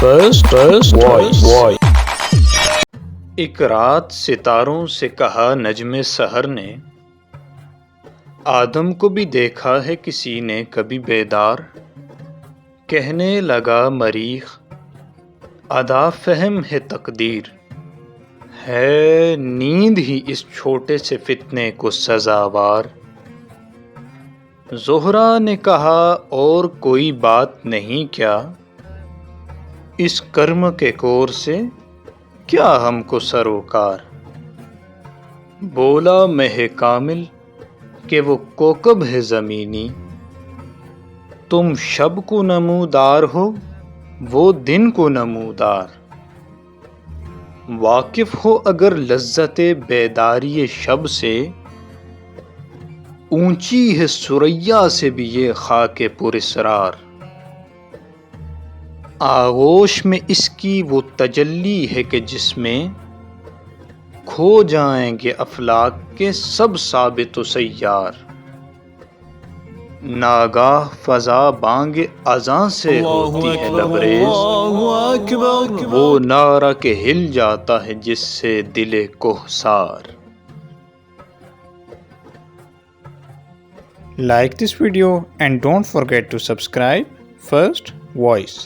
First voice. ایک رات ستاروں سے کہا نجم سحر نے، آدم کو بھی دیکھا ہے کسی نے کبھی بیدار۔ کہنے لگا مریخ ادا فہم ہے تقدیر، ہے نیند ہی اس چھوٹے سے فتنے کو سزاوار۔ زہرا نے کہا اور کوئی بات نہیں کیا، اس کرم کے کور سے کیا ہم کو سروکار۔ بولا مہ کامل کہ وہ کوکب ہے زمینی، تم شب کو نمودار ہو وہ دن کو نمودار۔ واقف ہو اگر لذت بیداری شب سے، اونچی ہے ثریا سے بھی یہ خاک پر اسرار۔ آغوش میں اس کی وہ تجلی ہے کہ جس میں کھو جائیں گے افلاک کے سب ثابت و سیار۔ ناگاہ فضا بانگ اذان سے ہوتی ہے لبریز، وہ نعرہ کہ ہل جاتا ہے جس سے دل کوہسار۔ Like this video and don't forget to subscribe First Voice.